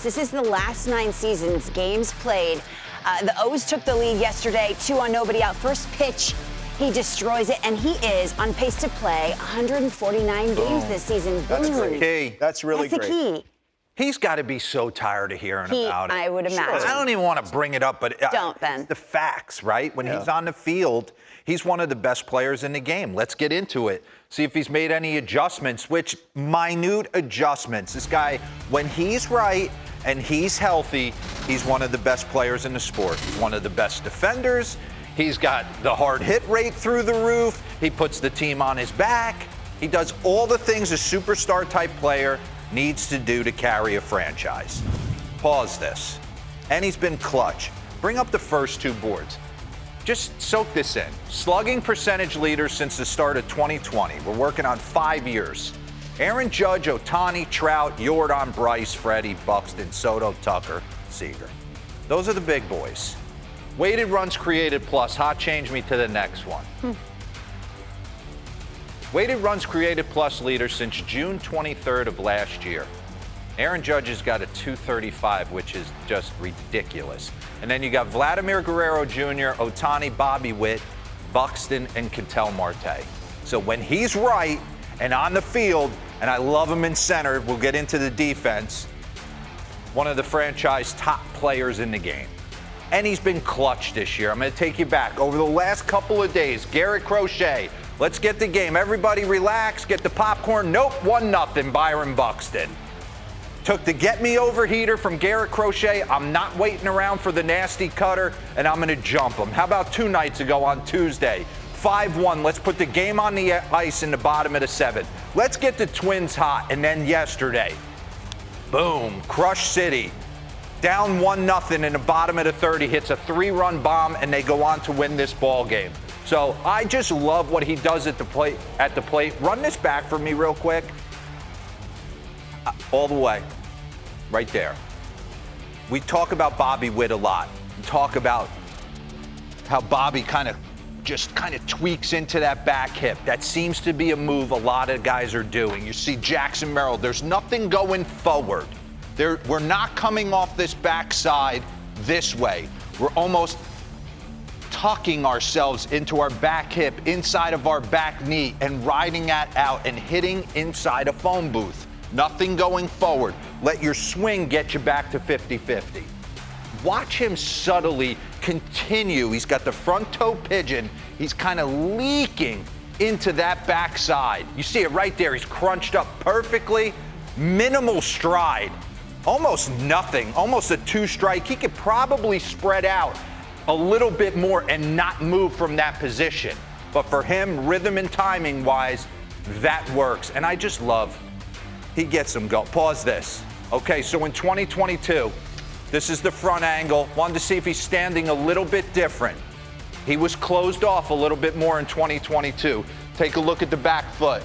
This is the last 9 seasons, games played. The O's took the lead yesterday, 2 on, nobody out. First pitch, he destroys it, and he is on pace to play 149 games this season. That's great. That's really great. That's the key. He's got to be so tired of hearing about it. I would imagine. I don't even want to bring it up, but don't, Ben. It's the facts, right? When he's on the field, he's one of the best players in the game. Let's get into it. See if he's made any adjustments, which minute adjustments. This guy, when he's right and he's healthy, he's one of the best players in the sport. He's one of the best defenders. He's got the hard hit rate through the roof. He puts the team on his back. He does all the things a superstar type player needs to do to carry a franchise. Pause this. And he's been clutch. Bring up the first 2 boards. Just soak this in. Slugging percentage leader since the start of 2020. We're working on 5 years. Aaron Judge, Ohtani, Trout, Jordan, Bryce, Freddie, Buxton, Soto, Tucker, Seager. Those are the big boys. Weighted runs created plus. Hot change me to the next one. Weighted runs created plus leader since June 23rd of last year. Aaron Judge has got a 235, which is just ridiculous. And then you got Vladimir Guerrero Jr., Ohtani, Bobby Witt, Buxton, and Ketel Marte. So when he's right and on the field, and I love him in center, we'll get into the defense, one of the franchise top players in the game. And he's been clutch this year. I'm going to take you back. Over the last couple of days, Garrett Crochet, let's get the game. Everybody relax, get the popcorn. Nope, 1-0, Byron Buxton. Took the get-me-over heater from Garrett Crochet. I'm not waiting around for the nasty cutter, and I'm going to jump him. How about 2 nights ago on Tuesday? 5-1. Let's put the game on the ice in the bottom of the 7th. Let's get the Twins hot. And then yesterday, boom, Crush City. Down 1-0 in the bottom of the 3rd. He hits a 3-run bomb, and they go on to win this ball game. So I just love what he does at the plate. Run this back for me real quick. All the way. Right there. We talk about Bobby Witt a lot. We talk about how Bobby kind of tweaks into that back hip. That seems to be a move a lot of guys are doing. You see Jackson Merrill, there's nothing going forward. We're not coming off this backside this way. We're almost tucking ourselves into our back hip, inside of our back knee, and riding that out and hitting inside a phone booth. Nothing going forward. Let your swing get you back to 50-50. Watch him subtly continue. He's got the front toe pigeon. He's kind of leaking into that backside. You see it right there. He's crunched up perfectly. Minimal stride. Almost nothing. Almost a 2-strike. He could probably spread out a little bit more and not move from that position. But for him, rhythm and timing wise, that works. And I just love, he gets him go. Pause this. Okay, so in 2022, this is the front angle. Wanted to see if he's standing a little bit different. He was closed off a little bit more in 2022. Take a look at the back foot.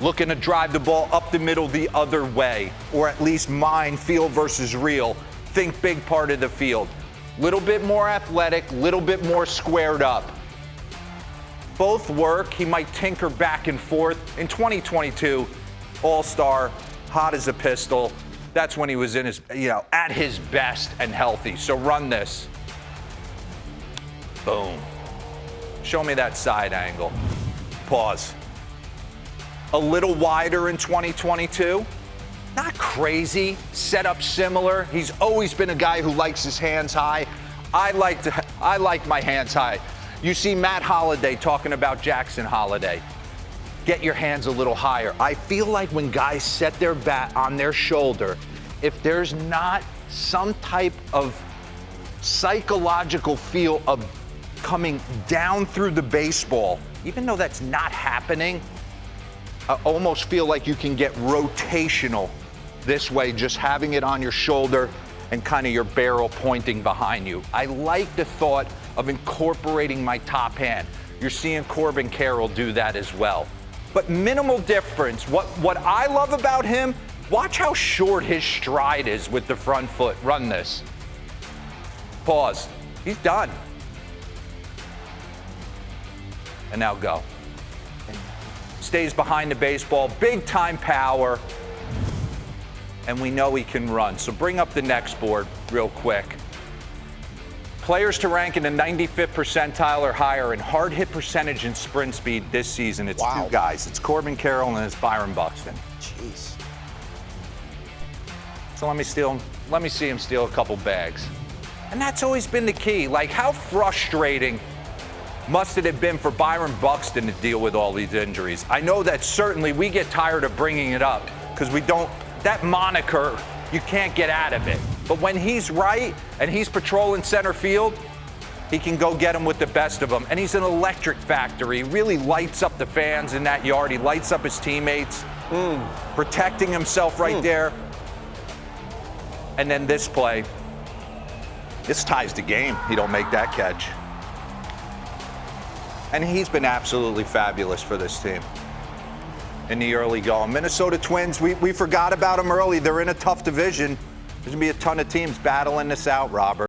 Looking to drive the ball up the middle the other way, or at least mine, field versus real. Think big part of the field. Little bit more athletic, little bit more squared up. Both work. He might tinker back and forth. In 2022, all-star, hot as a pistol. That's when he was in his, at his best and healthy. So run this. Boom. Show me that side angle. Pause. A little wider in 2022. Not crazy. Setup similar. He's always been a guy who likes his hands high. I like my hands high. You see Matt Holliday talking about Jackson Holliday. Get your hands a little higher. I feel like when guys set their bat on their shoulder, if there's not some type of psychological feel of coming down through the baseball, even though that's not happening, I almost feel like you can get rotational this way, just having it on your shoulder and kind of your barrel pointing behind you. I like the thought of incorporating my top hand. You're seeing Corbin Carroll do that as well. But minimal difference. What I love about him, watch how short his stride is with the front foot. Run this. Pause. He's done. And now go. Stays behind the baseball, big time power. and we know he can run. So bring up the next board real quick. Players to rank in the 95th percentile or higher in hard hit percentage and sprint speed this season. It's two guys. It's Corbin Carroll and it's Byron Buxton. Jeez. So let me see him steal a couple bags. And that's always been the key. Like, how frustrating must it have been for Byron Buxton to deal with all these injuries? I know that certainly we get tired of bringing it up because that moniker, you can't get out of it. But when he's right and he's patrolling center field, he can go get them with the best of them. And he's an electric factory. He really lights up the fans in that yard. He lights up his teammates, protecting himself right there. And then this play, this ties the game. He don't make that catch. And he's been absolutely fabulous for this team in the early going. Minnesota Twins, we forgot about them early. They're in a tough division. There's going to be a ton of teams battling this out, Robert.